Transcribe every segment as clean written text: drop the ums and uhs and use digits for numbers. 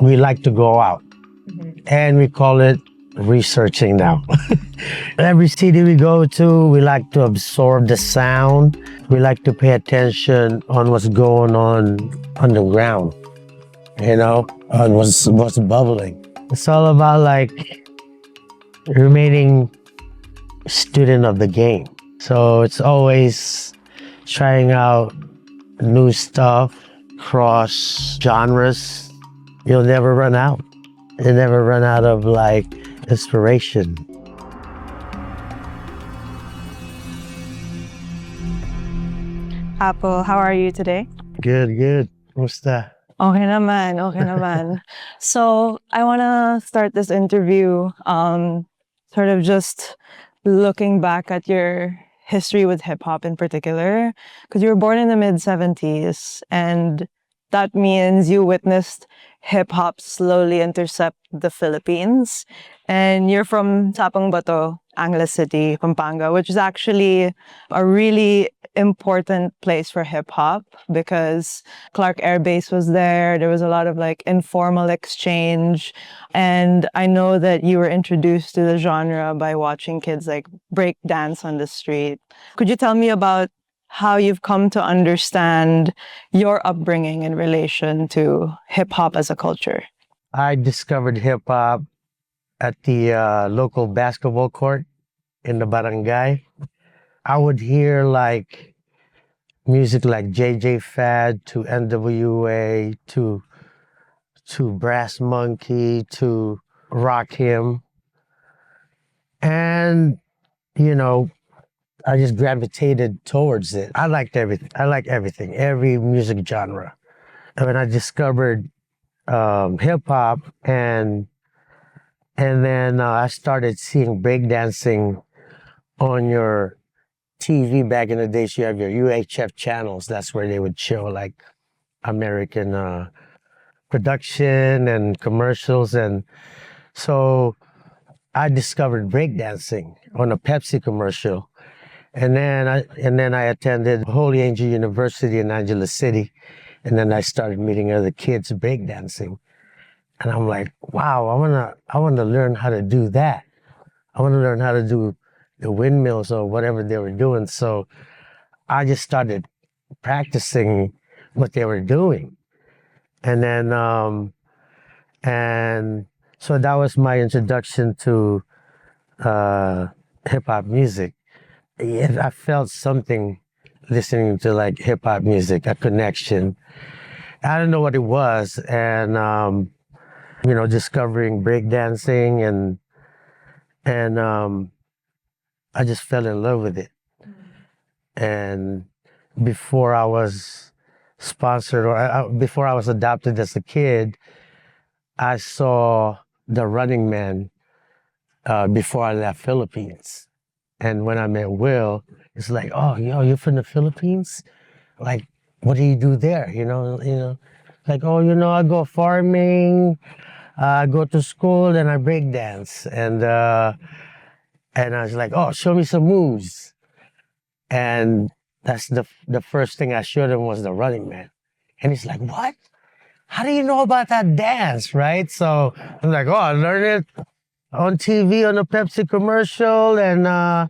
we like to go out, and we call it researching now. Every city we go to, we like to absorb the sound. We like to pay attention on what's going on underground, on what's bubbling. It's all about like remaining student of the game. So it's always trying out new stuff, cross genres. You'll never run out. You never run out of like inspiration. Apple, how are you today? Good. What's that? Okay naman. So I want to start this interview sort of just looking back at your history with hip-hop in particular, because you were born in the mid-70s, and that means you witnessed hip-hop slowly intercept the Philippines. And you're from Sapang Bato, Angeles City, Pampanga, which is actually a really important place for hip-hop because Clark Air Base was there. There was a lot of like informal exchange. And I know that you were introduced to the genre by watching kids like break dance on the street. Could you tell me about how you've come to understand your upbringing in relation to hip-hop as a culture? I discovered hip-hop at the local basketball court in the barangay. I would hear like music like JJ Fad to NWA to Brass Monkey to Rock Him. And, I just gravitated towards it. I liked everything. I like everything, every music genre. And when I discovered hip hop and then I started seeing breakdancing on your TV back in the days. You have your UHF channels. That's where they would show like American production and commercials. And so I discovered breakdancing on a Pepsi commercial. And then I attended Holy Angel University in Angeles City. And then I started meeting other kids breakdancing. And I'm like, wow, I wanna learn how to do that. I wanna learn how to do the windmills or whatever they were doing. So I just started practicing what they were doing. And then, and so that was my introduction to hip hop music. I felt something listening to like hip hop music, a connection. I don't know what it was. And, discovering breakdancing and I just fell in love with it. And before I was sponsored or before I was adopted as a kid, I saw the Running Man before I left Philippines. And when I met Will, it's like, oh, you're from the Philippines? Like, what do you do there? Like, oh, I go farming, I go to school, and I break dance. And I was like, oh, show me some moves. And that's the first thing I showed him was the Running Man. And he's like, what? How do you know about that dance, right? So I'm like, oh, I learned it on TV on a Pepsi commercial. And I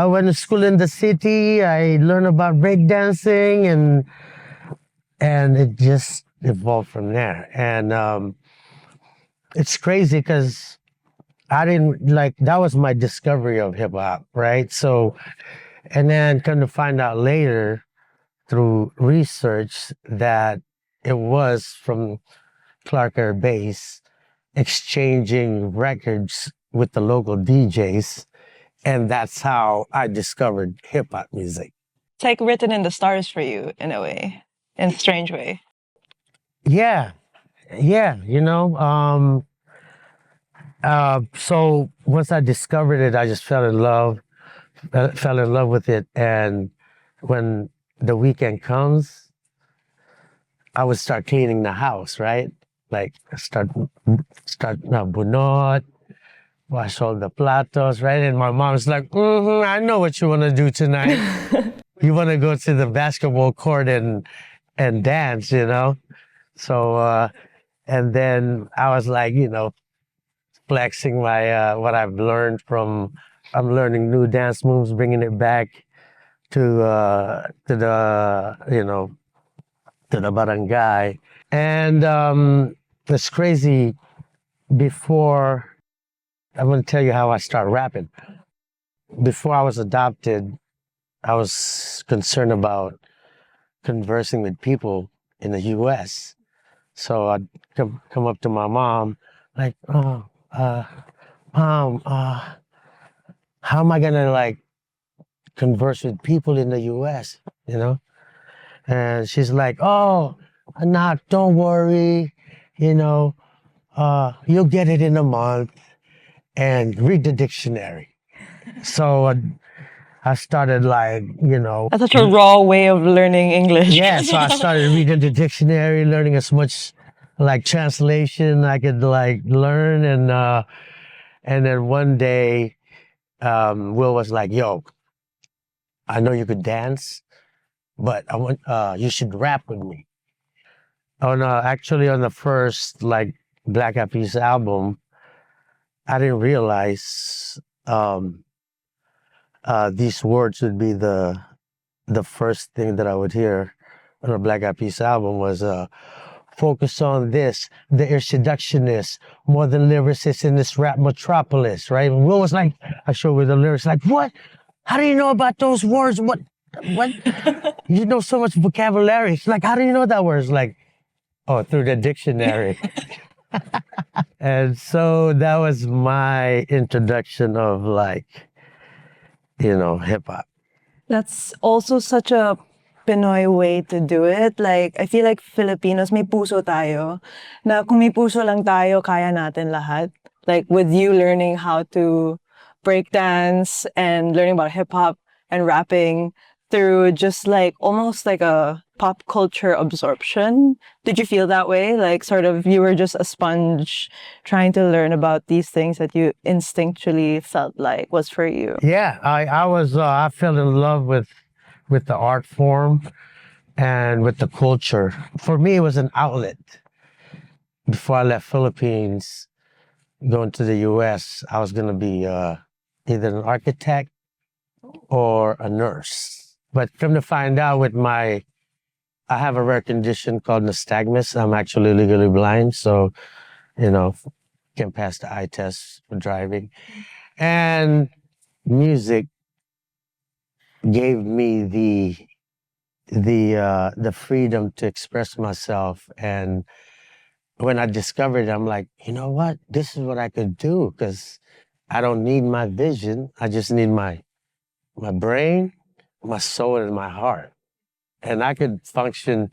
went to school in the city. I learned about breakdancing and it just evolved from there. And it's crazy because I didn't that was my discovery of hip hop, right? So, and then come to find out later through research that it was from Clark Air Base exchanging records with the local DJs. And that's how I discovered hip hop music. It's like written in the stars for you in a way, in a strange way. Yeah. So once I discovered it, I just fell in love with it. And when the weekend comes, I would start cleaning the house, right? Like start bunot, wash all the platos, right? And my mom's like, I know what you want to do tonight. You want to go to the basketball court and dance, So And then I was like, flexing my what I've learned from. I'm learning new dance moves, bringing it back to the to the barangay. And it's crazy. Before I'm going to tell you how I start rapping. Before I was adopted, I was concerned about conversing with people in the U.S. So I'd come up to my mom, like, oh, mom, how am I gonna like converse with people in the U.S. You know? And she's like, oh, not, don't worry, you'll get it in a month, and read the dictionary. So I started like, That's such a raw way of learning English. yeah, so I started reading the dictionary, learning as much like translation I could like learn. And then one day, Will was like, yo, I know you could dance, but I want, you should rap with me. Actually on the first like Black Eyed Peas album, I didn't realize, these words would be the first thing that I would hear on a Black Eyed Peas album was, focus on this, the air seductionist, more than lyricists in this rap metropolis, right? And Will was like, I showed with the lyrics, like, what? How do you know about those words? What? You know so much vocabulary. It's like, how do you know that word? It's like, oh, through the dictionary. And so that was my introduction of like, hip hop. That's also such a Pinoy way to do it. Like, I feel like Filipinos, may puso tayo. Na kung may puso lang tayo, kaya natin lahat. Like, with you learning how to break dance and learning about hip hop and rapping through just like almost like a pop culture absorption. Did you feel that way? Like, sort of, you were just a sponge trying to learn about these things that you instinctually felt like was for you. Yeah, I fell in love with the art form and with the culture. For me, it was an outlet. Before I left Philippines, going to the U.S., I was going to be either an architect or a nurse. But come to find out I have a rare condition called nystagmus. I'm actually legally blind, so, can pass the eye test for driving. And music gave me the freedom to express myself. And when I discovered it, I'm like, you know what? This is what I could do, because I don't need my vision. I just need my brain, my soul, and my heart. And I could function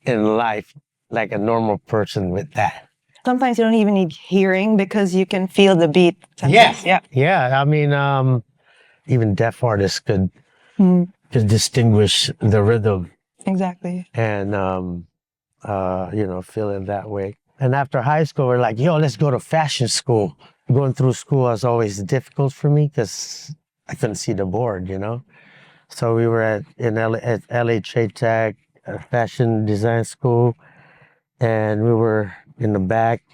in life like a normal person with that. Sometimes you don't even need hearing because you can feel the beat. Yes. Yeah. Yeah. I mean, even deaf artists could distinguish the rhythm Exactly. and, feel it that way. And after high school, we're like, yo, let's go to fashion school. Going through school was always difficult for me because I couldn't see the board, So we were at LHA Tech, a fashion design school, and we were in the back,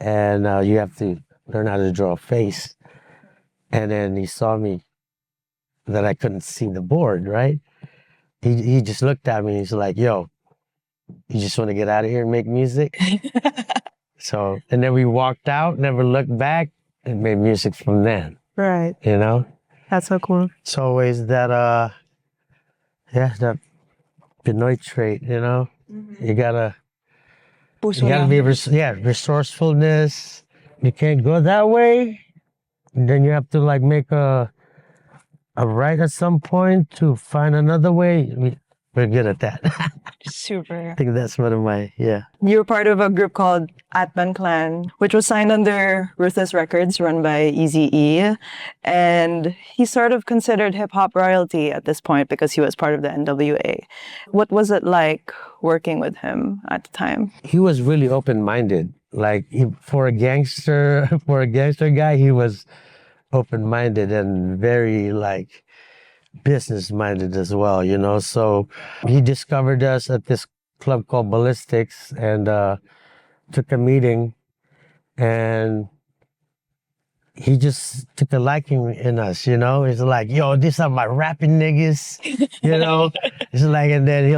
and you have to learn how to draw a face. And then he saw me that I couldn't see the board, right? He just looked at me and he's like, yo, you just want to get out of here and make music? So, and then we walked out, never looked back, and made music from then. Right. That's so cool. It's always that, that Pinoy trait, You gotta be, resourcefulness. You can't go that way. And then you have to like make a right at some point to find another way. We're good at that. Super. I think that's one of my, You were part of a group called Atman Clan, which was signed under Ruthless Records, run by Eazy-E. And he sort of considered hip-hop royalty at this point because he was part of the NWA. What was it like working with him at the time? He was really open-minded. Like, for a gangster guy, he was open-minded and very, like, business-minded as well, So he discovered us at this club called Ballistics, and took a meeting, and he just took a liking in us, you know? It's like, yo, these are my rapping niggas, you know? It's like, and then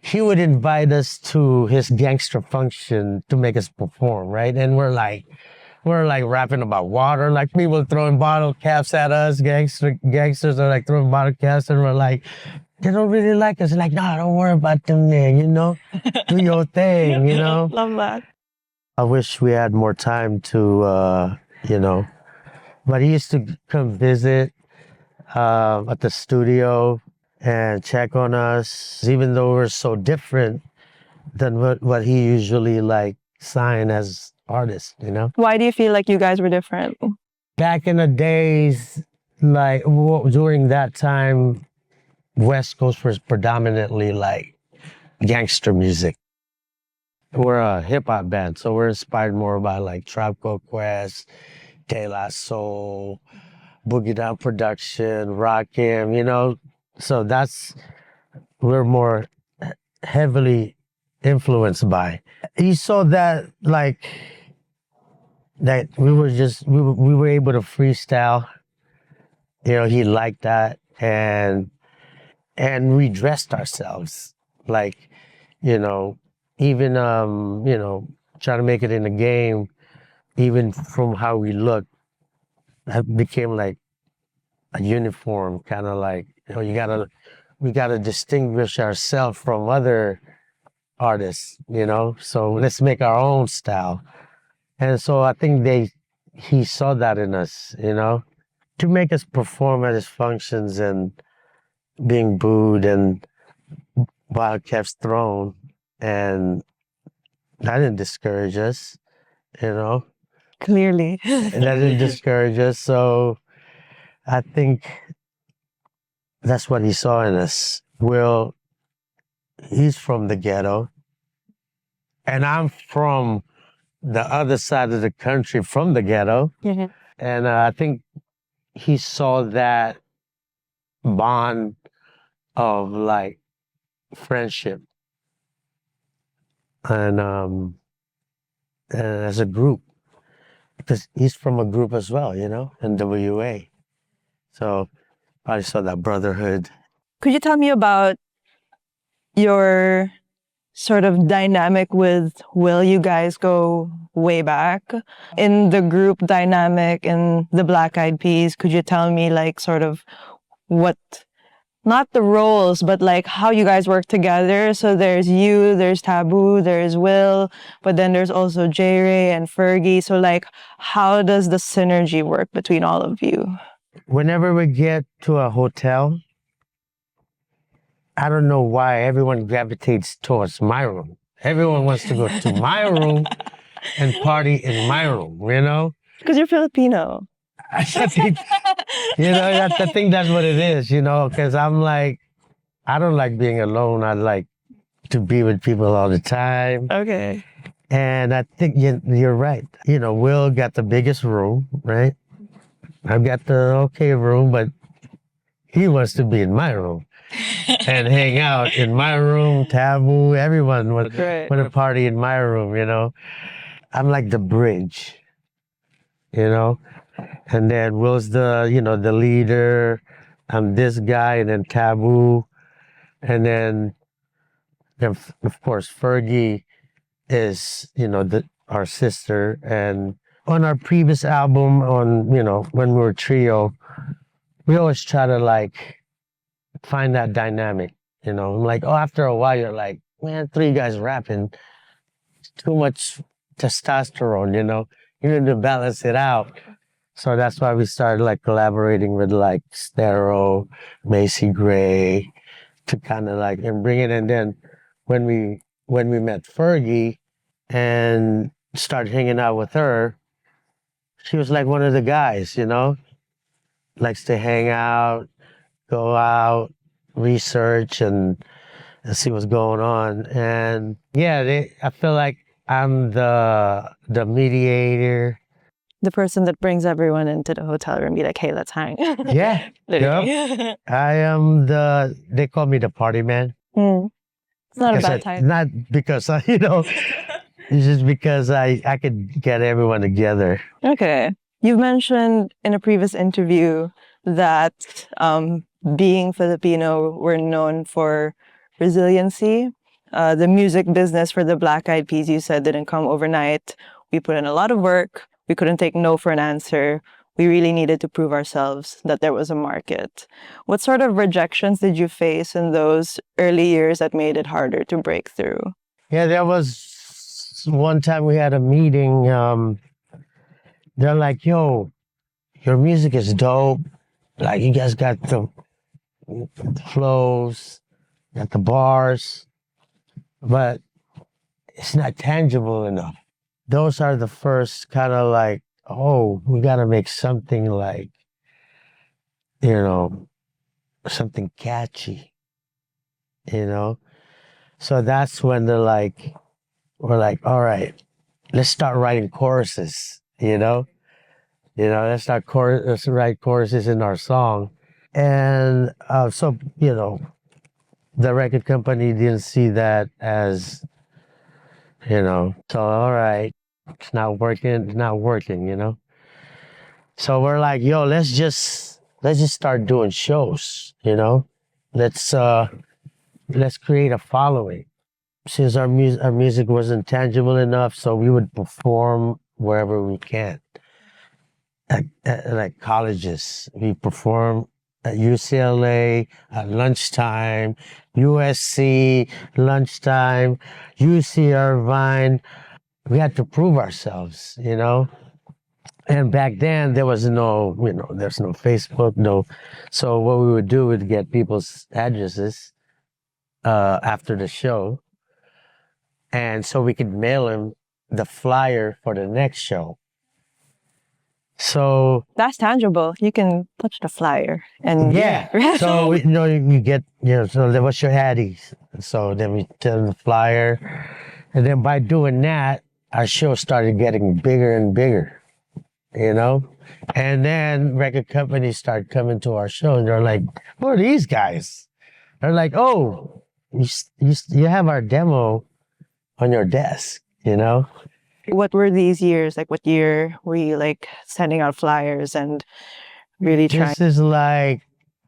he would invite us to his gangster function to make us perform, right? And we're like rapping about water, like people throwing bottle caps at us, gangsters are like throwing bottle caps, and we're like, they don't really like us. Like, no, don't worry about them there, you know? Do your thing, you know? Love that. I wish we had more time to, you know, but he used to come visit at the studio and check on us, even though we're so different than what he usually like sign as artists, you know? Why do you feel like you guys were different? Back in the days, like during that time, West Coast was predominantly like gangster music. We're a hip hop band, so we're inspired more by like Tribe Called Quest, De La Soul, Boogie Down Production, Rakim, you know. So we're more heavily influenced by. He saw that like that we were able to freestyle. You know, he liked that, and we dressed ourselves like, you know, even you know, trying to make it in the game, even from how we look, that became like a uniform, kind of like, you know, we gotta distinguish ourselves from other artists, you know. So let's make our own style. And so I think he saw that in us, you know, to make us perform at his functions and being booed and bottle caps thrown, and that didn't discourage us, you know. Clearly. And that didn't discourage us. So I think that's what he saw in us. Will, he's from the ghetto, and I'm from the other side of the country from the ghetto. Mhm. And I think he saw that bond of like friendship and as a group, because he's from a group as well, you know, NWA. So I saw that brotherhood. Could you tell me about your sort of dynamic with Will? You guys go way back in the group dynamic in the Black Eyed Peas. Could you tell me like sort of what, not the roles, but like how you guys work together? So there's you, there's Taboo, there's Will, but then there's also J-Ray and Fergie. So like, how does the synergy work between all of you? Whenever we get to a hotel, I don't know why everyone gravitates towards my room. Everyone wants to go to my room and party in my room, you know? Because you're Filipino. I think, you know, I think that's what it is, you know, because I'm like, I don't like being alone. I like to be with people all the time. Okay. And I think you're right. You know, Will got the biggest room, right? I've got the okay room, but he wants to be in my room and hang out in my room. Taboo, everyone would a party in my room, you know. I'm like the bridge, you know. And then Will's the, you know, the leader. I'm this guy, and then Taboo. And then of course, Fergie is, you know, our sister. And on our previous album, you know, when we were trio, we always try to like find that dynamic, you know. I'm like, oh, after a while, you're like, man, three guys rapping, too much testosterone, you know. You need to balance it out. So that's why we started like collaborating with like Stero, Macy Gray, to kind of like and bring it. And then when we met Fergie and started hanging out with her, she was like one of the guys, you know, likes to hang out, go out, research and see what's going on. And yeah, I feel like I'm the mediator. The person that brings everyone into the hotel room, be like, hey, let's hang. Yeah. Literally. Yep. I am they call me the party man. It's not a bad time. Not because, you know, It's just because I could get everyone together. Okay. You've mentioned in a previous interview that being Filipino, we're known for resiliency. The music business for the Black Eyed Peas, you said, didn't come overnight. We put in a lot of work. We couldn't take no for an answer. We really needed to prove ourselves that there was a market. What sort of rejections did you face in those early years that made it harder to break through? Yeah, there was one time we had a meeting. They're like, "Yo, your music is dope. Like, you guys got the flows, got the bars, but it's not tangible enough." Those are the first kind of like, oh, we got to make something like, you know, something catchy, you know? So that's when we're like, all right, let's start writing choruses, you know? Let's write choruses in our song. And so, the record company didn't see that as, so all right, it's not working, So we're like, yo, let's just start doing shows, Let's create a following. Since our music wasn't tangible enough, so we would perform wherever we can. At like colleges, we perform at UCLA at lunchtime, USC lunchtime, UC Irvine. We had to prove ourselves, And back then there was there's no Facebook, no. So what we would do would get people's addresses after the show, and so we could mail them the flyer for the next show. So That's tangible. You can touch the flyer and yeah. So you get so there was your Addies. So then we tell them the flyer, and then by doing that, our show started getting bigger and bigger. And then record companies start coming to our show, and they're like, "Who are these guys?" They're like, "Oh, you have our demo on your desk, What were these years? Like, what year were you like sending out flyers and really trying? This is like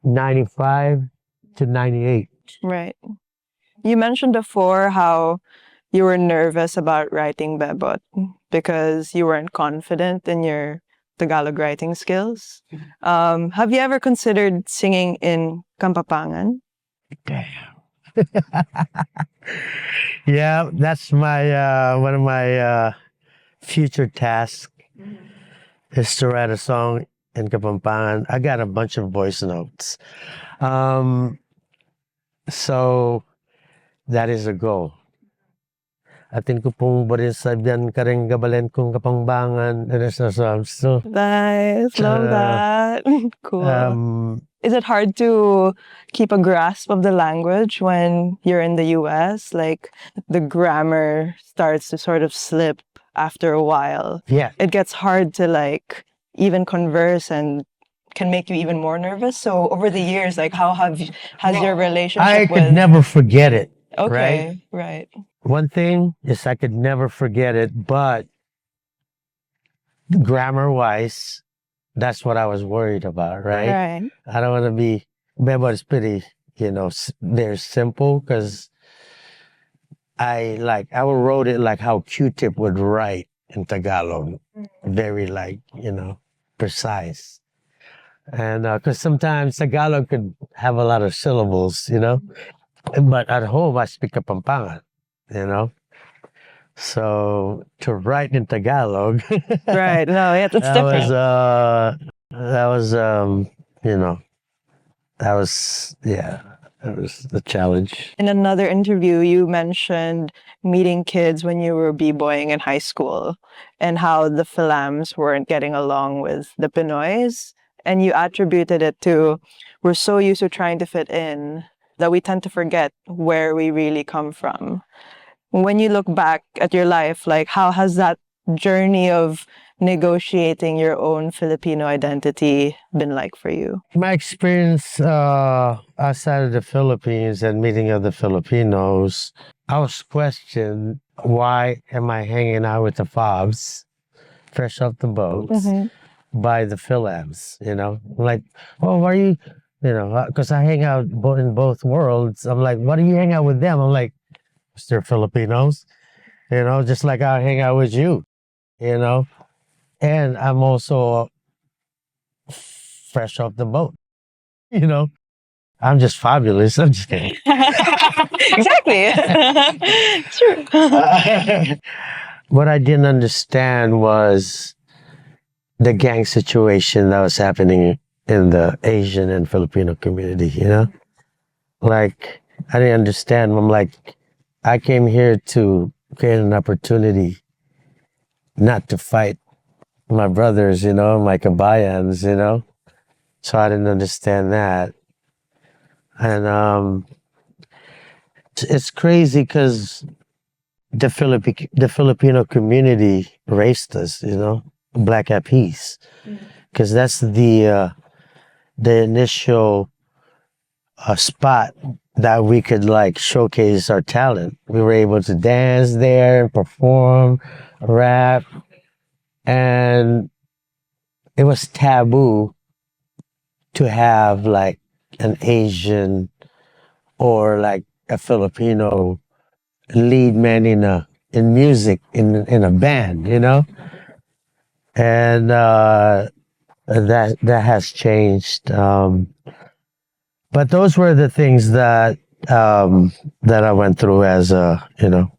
95 to 98. Right. You mentioned before how you were nervous about writing Bebot because you weren't confident in your Tagalog writing skills. Have you ever considered singing in Kapampangan? Damn. Yeah, that's my one of my future tasks is to write a song in Kapampangan. I got a bunch of voice notes. So that is a goal. Atin ko pong barisabihan karing gabalen kong Kapampangan. So I'm still Nice. Love that. Cool. Is it hard to keep a grasp of the language when you're in the US? Like the grammar starts to sort of slip after a while. Yeah. It gets hard to like even converse and can make you even more nervous. So over the years, like has your relationship I with could never forget it. Okay, right. One thing is I could never forget it, but grammar wise, that's what I was worried about, right? Right. I don't want to be, Bebo is pretty, they're simple because I wrote it like how Q-Tip would write in Tagalog. Very precise. And because sometimes Tagalog could have a lot of syllables, But at home, I speak Kapampangan, So to write in Tagalog, Right. No, yeah, that's that different. That was the challenge. In another interview, you mentioned meeting kids when you were b-boying in high school and how the Philams weren't getting along with the Pinoys. And you attributed it to we're so used to trying to fit in that we tend to forget where we really come from. When you look back at your life, like how has that journey of negotiating your own Filipino identity been like for you? My experience outside of the Philippines and meeting other Filipinos, I was questioned why am I hanging out with the fobs, fresh off the boats, by the Philams, you know? Like, oh, why are you, you know, because I hang out in both worlds. I'm like, why do you hang out with them? I'm like, they're Filipinos, you know, just like I hang out with you, you know? And I'm also fresh off the boat, you know? I'm just fabulous. I'm just kidding. Exactly. True. What I didn't understand was the gang situation that was happening in the Asian and Filipino community, you know? Like, I didn't understand. I'm like, I came here to create an opportunity not to fight my brothers, you know, my kabayans, you know? So I didn't understand that. And it's crazy because the Filipino community raised us, you know, Black at Peace, because that's the initial spot that we could like showcase our talent. We were able to dance there, perform, rap, and it was taboo to have like an Asian or like a Filipino lead man in music in a band, you know, and that has changed. But those were the things that that I went through as a, you know,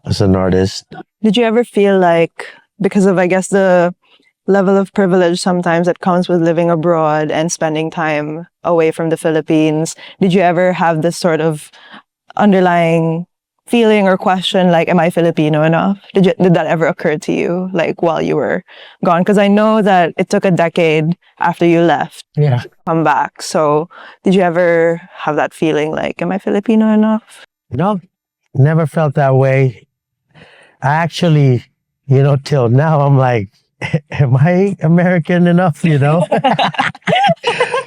as an artist. Did you ever feel like, because of, I guess, the level of privilege sometimes that comes with living abroad and spending time away from the Philippines, did you ever have this sort of underlying feeling or question, like, am I Filipino enough? Did that ever occur to you, like, while you were gone? Because I know that it took a decade after you left Yeah. to come back. So did you ever have that feeling, like, am I Filipino enough? No, never felt that way. I actually, you know, till now, I'm like, am I American enough, you know?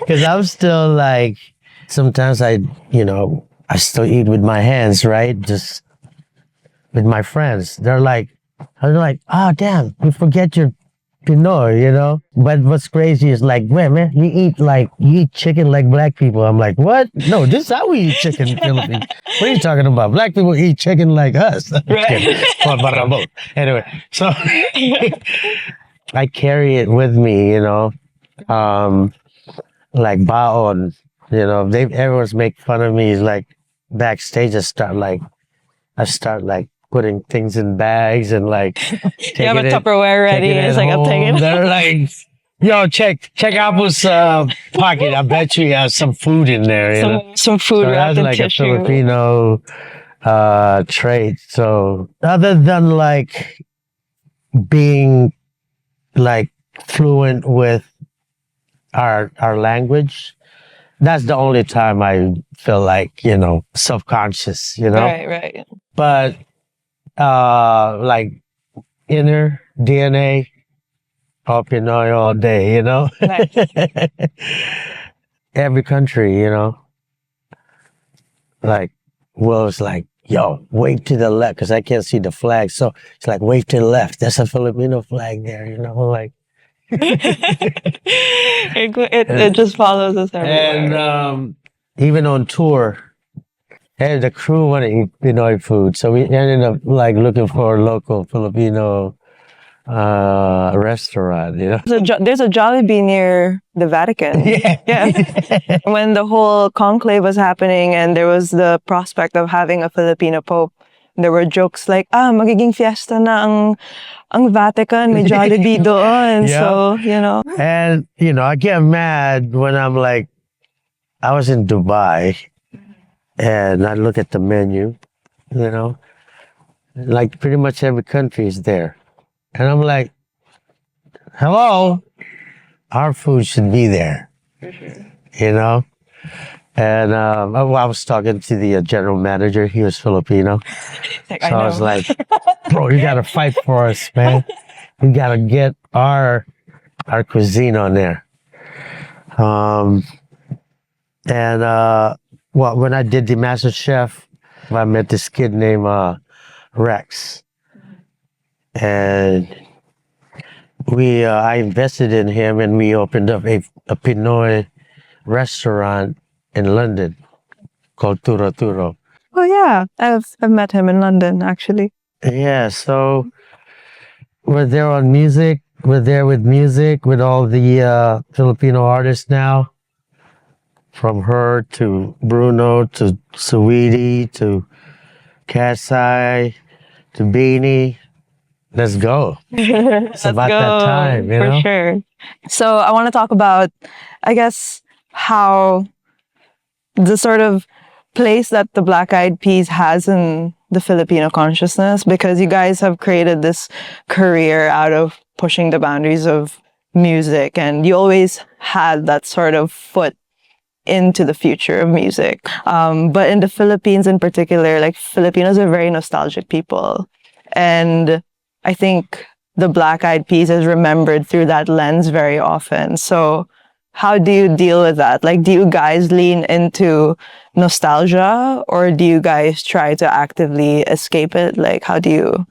Because I'm still like, sometimes you know, I still eat with my hands, right? Just with my friends. They're like, oh, damn, you forget your Pinoy, you know? But what's crazy is like, man, you eat chicken like black people. I'm like, what? No, this is how we eat chicken in the Philippines. What are you talking about? Black people eat chicken like us. Right. Anyway, so I carry it with me, you know, like baon, you know, everyone's make fun of me. Like backstage, I start like putting things in bags and like You have a Tupperware ready. It's like, I'm taking it. They're like, yo, check Apple's pocket. I bet you he has some food in there. You know? Some food So wrapped that's in like tissue. a Filipino trait. So other than like being like fluent with our language, that's the only time I feel like, you know, self-conscious, you know? Right. But like inner DNA, all Pinoy all day, you know? Nice. Every country, you know? Like, Will's like, yo, wave to the left, because I can't see the flag. So it's like, wave to the left. There's a Filipino flag there, you know? Like, it just follows us everywhere. and even on tour, and the crew want to eat Pinoy food. So we ended up like looking for a local Filipino restaurant, you know? There's a Jollibee near the Vatican. Yeah. When the whole conclave was happening and there was the prospect of having a Filipino pope, there were jokes like, magiging fiesta na ang Vatican, may Jollibee doon. Yeah. So, you know. And, you know, I get mad when I'm like, I was in Dubai and I look at the menu, you know, like pretty much every country is there. And I'm like, hello, our food should be there, you know? And I was talking to the general manager. He was Filipino. Like, So I was like, bro, you got to fight for us, man. We got to get our cuisine on there. Well, when I did the Master Chef, I met this kid named Rex, and I invested in him, and we opened up a Pinoy restaurant in London called Turo Turo. Oh yeah, I've met him in London actually. Yeah, so we're there on music. We're there with music with all the Filipino artists now, from H.E.R to Bruno to Saweetie to KATSEYE to BINI. Let's go. It's about that time, you for know? sure. So I want to talk about, I guess, how the sort of place that the Black Eyed Peas has in the Filipino consciousness, because you guys have created this career out of pushing the boundaries of music, and you always had that sort of foot into the future of music. But in the Philippines in particular, like, Filipinos are very nostalgic people. And I think the Black Eyed Peas is remembered through that lens very often. So how do you deal with that? Like, do you guys lean into nostalgia, or do you guys try to actively escape it? Like, how do you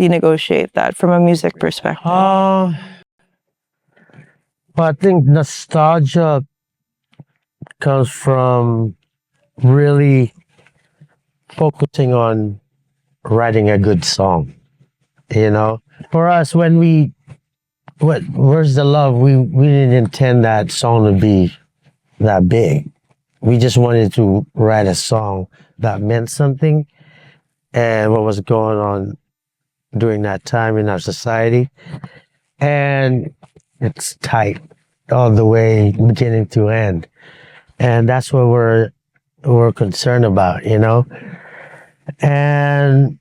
negotiate that from a music perspective? Well, I think nostalgia comes from really focusing on writing a good song. You know, for us, when Where's the Love, we didn't intend that song to be that big. We just wanted to write a song that meant something and what was going on during that time in our society. And it's tight all the way, beginning to end. And that's what we're concerned about, you know? And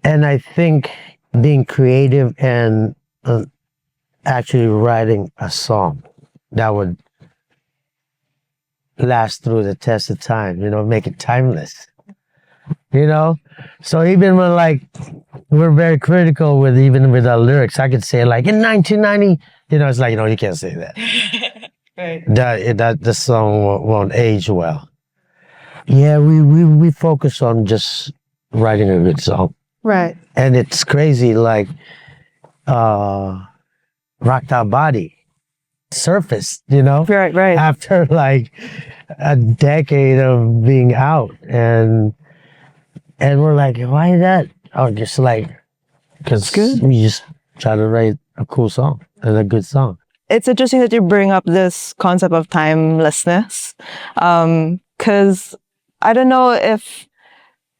I think being creative and actually writing a song that would last through the test of time, you know, make it timeless, you know? So even when, like, we're very critical with our lyrics, I could say, like, in 1990, you know, it's like, you know, you can't say that. Right. That the song won't age well. Yeah, we focus on just writing a good song. Right. And it's crazy, like, Rocked Our Body surfaced, you know? Right. After like a decade of being out. And we're like, why is that? Oh, just like, because we just try to write a cool song and a good song. It's interesting that you bring up this concept of timelessness, because I don't know if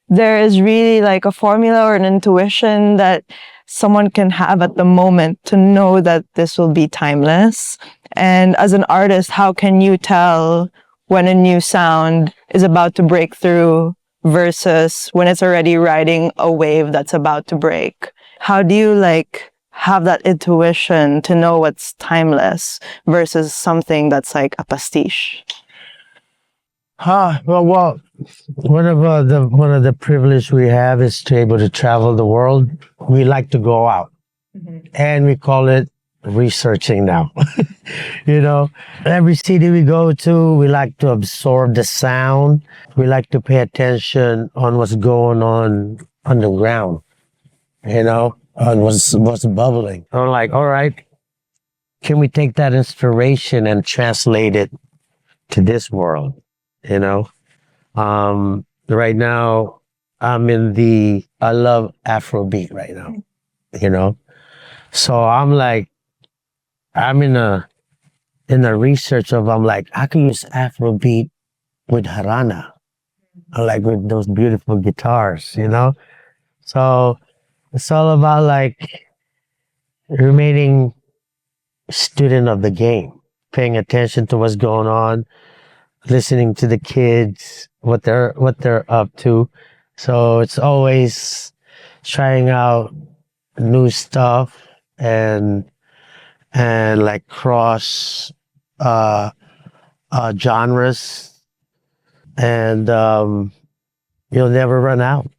there is really like a formula or an intuition that someone can have at the moment to know that this will be timeless. And as an artist, how can you tell when a new sound is about to break through versus when it's already riding a wave that's about to break? How do you like have that intuition to know what's timeless versus something that's like a pastiche? Well, one of the privilege we have is to be able to travel the world. We like to go out, and we call it researching now. You know, every city we go to, we like to absorb the sound. We like to pay attention on what's going on underground. You know, on what's bubbling. I'm like, all right, can we take that inspiration and translate it to this world? You know, right now I love Afrobeat right now, you know? So I'm in a research of, I'm like, I can use Afrobeat with Harana, like with those beautiful guitars, you know? So it's all about like remaining student of the game, paying attention to what's going on, listening to the kids, what they're up to. So it's always trying out new stuff and like cross genres, and you'll never run out.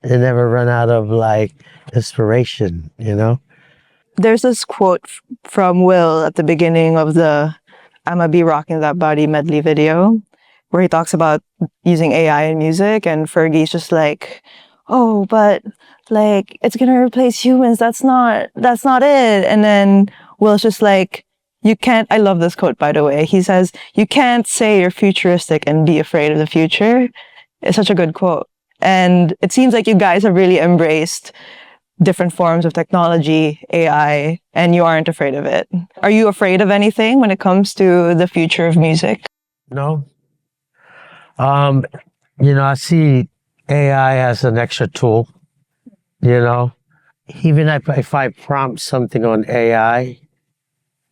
You never run out of like inspiration, you know? There's this quote from Will at the beginning of the I'ma Be Rocking That Body medley video, where he talks about using AI in music, and Fergie's just like, oh, but like it's gonna replace humans. That's not it. And then Will's just like, you can't. I love this quote, by the way. He says, "You can't say you're futuristic and be afraid of the future." It's such a good quote. And it seems like you guys have really embraced different forms of technology, AI, and you aren't afraid of it. Are you afraid of anything when it comes to the future of music? No. Um, I see AI as an extra tool, you know. Even if I prompt something on AI,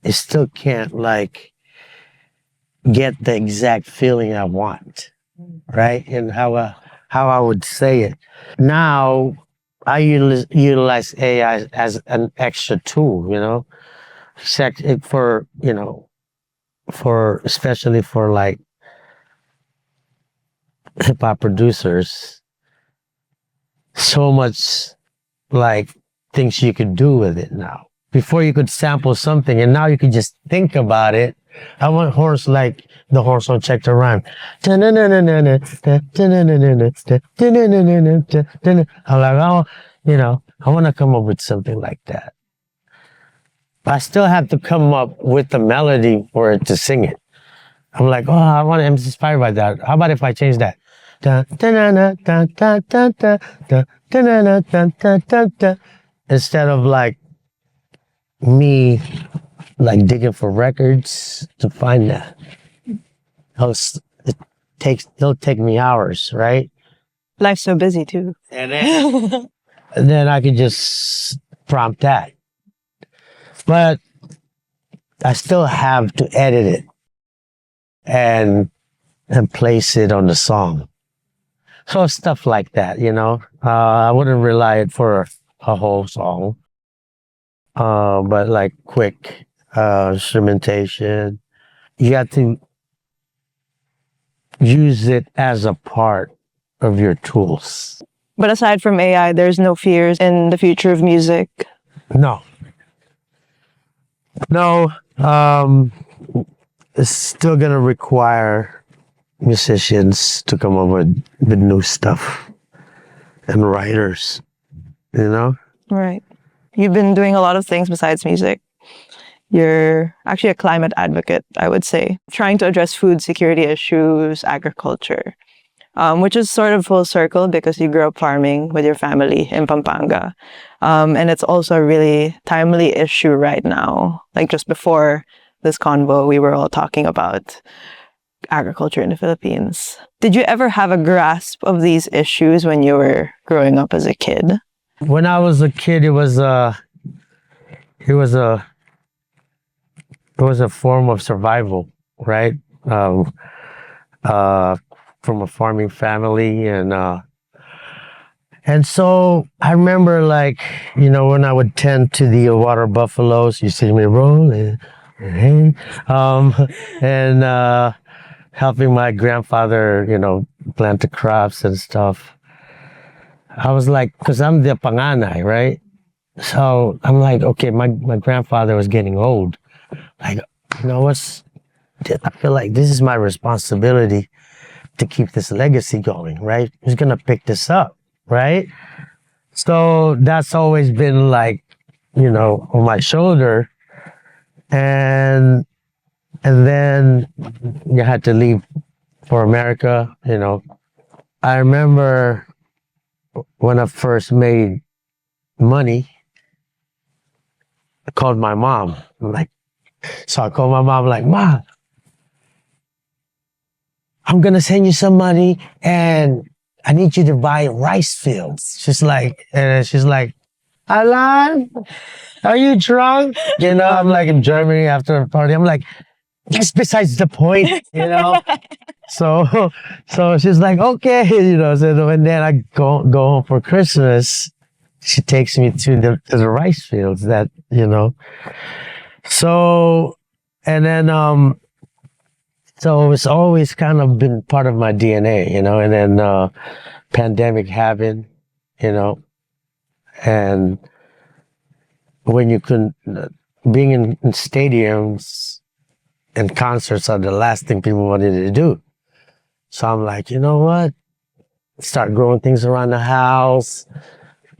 it still can't like get the exact feeling I want, right? And how I would say it. Now, I utilize AI as an extra tool, for for especially for like hip hop producers. So much like things you could do with it now. Before you could sample something, and now you could just think about it. I want horns like the horse on Check the Rhyme. I'm like, oh, I want to come up with something like that. But I still have to come up with the melody for it to sing it. I'm like, oh, I'm inspired by that. How about if I change that? Instead of like me like digging for records to find that. It'll take me hours, right? Life's so busy too. And then I can just prompt that. But I still have to edit it and place it on the song. So stuff like that, I wouldn't rely it for a whole song. But like quick instrumentation, you have to use it as a part of your tools. But aside from AI, there's no fears in the future of music. No. It's still gonna require musicians to come up with new stuff and writers, Right. You've been doing a lot of things besides music. You're actually a climate advocate, I would say, trying to address food security issues, agriculture, which is sort of full circle because you grew up farming with your family in Pampanga. And it's also a really timely issue right now. Like just before this convo, we were all talking about agriculture in the Philippines. Did you ever have a grasp of these issues when you were growing up as a kid? When I was a kid, it was a form of survival, right? From a farming family, and so I remember, like, when I would tend to the water buffaloes, you see me rolling, and helping my grandfather, plant the crops and stuff. I was like, because I'm the panganay, right? So I'm like, okay, my grandfather was getting old. Like, I feel like this is my responsibility to keep this legacy going, right? Who's gonna pick this up, right? So that's always been like, on my shoulder. And then you had to leave for America, I remember when I first made money, I called my mom. So I called my mom, like, "Ma, I'm gonna send you some money and I need you to buy rice fields." She's like, "Allan, are you drunk?" I'm like in Germany after a party. I'm like, that's besides the point. So she's like, okay, so and then I go home for Christmas. She takes me to the rice fields So, and then, so it's always kind of been part of my DNA, and then, pandemic happened, and when you couldn't, being in stadiums and concerts are the last thing people wanted to do. So I'm like, you know what? start growing things around the house,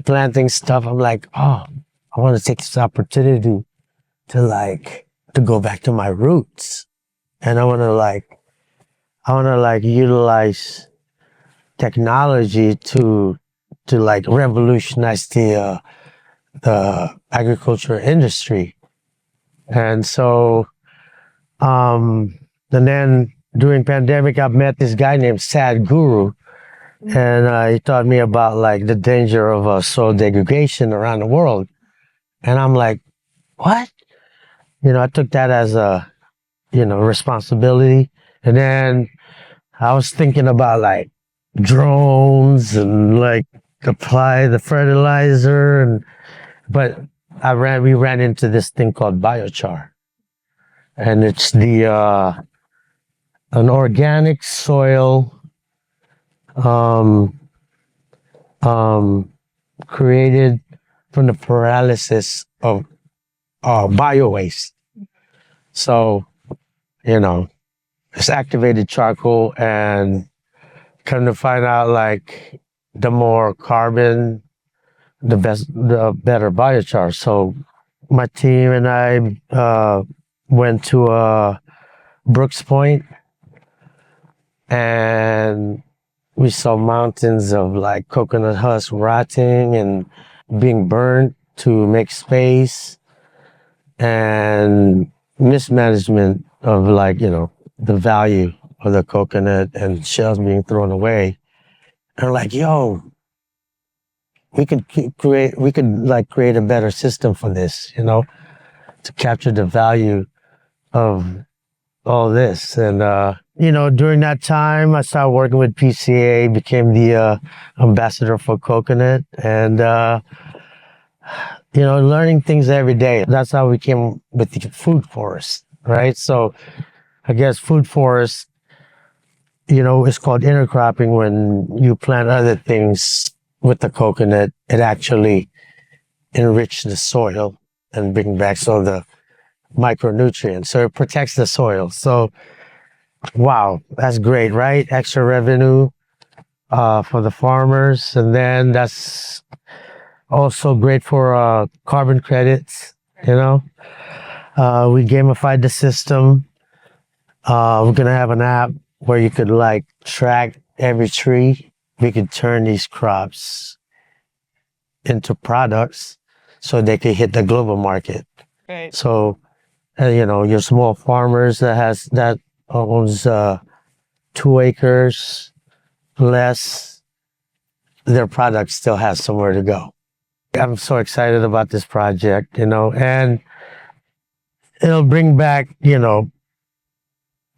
planting stuff. I'm like, oh, I want to take this opportunity to go back to my roots. And I want to utilize technology to like revolutionize the agriculture industry. And so, and then during pandemic, I met this guy named Sad Guru, and he taught me about like the danger of soil degradation around the world. And I'm like, what? I took that as a, responsibility. And then I was thinking about like drones and like apply the fertilizer but we ran into this thing called biochar. And it's an organic soil um, created from the paralysis of bio waste. So, it's activated charcoal, and come to find out, like, the more carbon, the better biochar. So my team and I went to Brooks Point, and we saw mountains of like coconut husks rotting and being burnt to make space, and mismanagement of like, the value of the coconut and shells being thrown away. And like, yo, we could create a better system for this, to capture the value of all this. And, during that time, I started working with PCA, became the ambassador for coconut, and, learning things every day. That's how we came with the food forest, right? So I guess food forest, it's called intercropping when you plant other things with the coconut. It actually enriches the soil and bring back some of the micronutrients. So it protects the soil. So, wow, that's great, right? Extra revenue for the farmers. And then that's also great for carbon credits, We gamified the system. We're going to have an app where you could like track every tree. We could turn these crops into products so they could hit the global market. Right. So, your small farmers that owns 2 acres less, their product still has somewhere to go. I'm so excited about this project, and it'll bring back,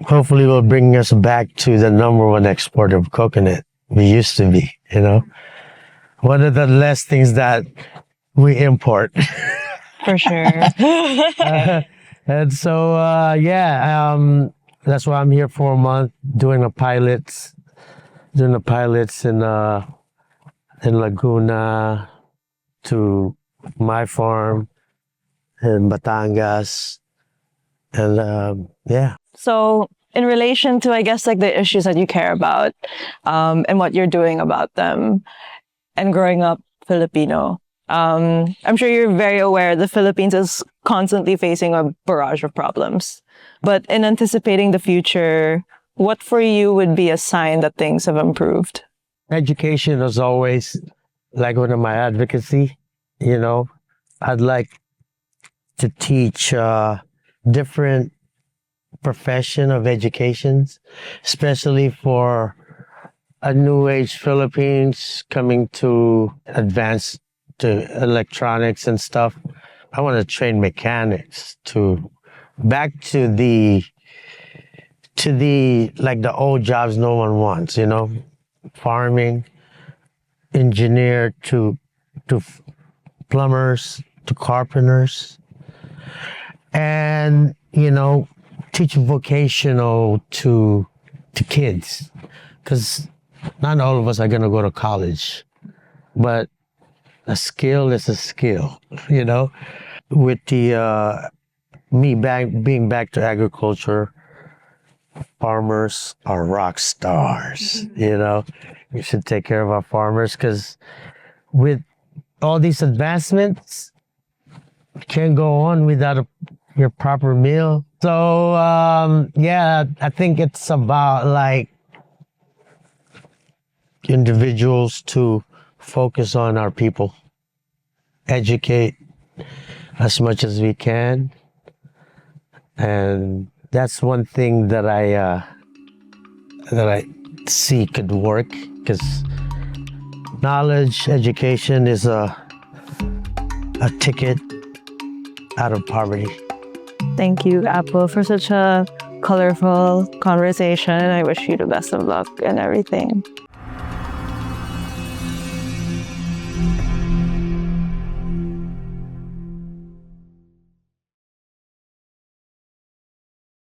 hopefully will bring us back to the #1 exporter of coconut we used to be, One of the less things that we import. For sure. And so, that's why I'm here for a month doing the pilots in Laguna, to my farm in Batangas, and So, in relation to, I guess, like the issues that you care about, and what you're doing about them, and growing up Filipino, I'm sure you're very aware the Philippines is constantly facing a barrage of problems. But in anticipating the future, what for you would be a sign that things have improved? Education is always like one of my advocacy. I'd like to teach different profession of educations, especially for a new age Philippines coming to advance to electronics and stuff. I want to train mechanics back to the like the old jobs no one wants, farming, engineer to plumbers to carpenters, and teach vocational to kids, because not all of us are going to go to college, but a skill is a skill, with the being back to agriculture. Farmers are rock stars, We should take care of our farmers because with all these advancements, you can't go on without your proper meal. So, yeah, I think it's about like individuals to focus on our people, educate as much as we can. And that's one thing that I see could work because knowledge, education is a ticket out of poverty. Thank you, Apple, for such a colorful conversation. I wish you the best of luck and everything.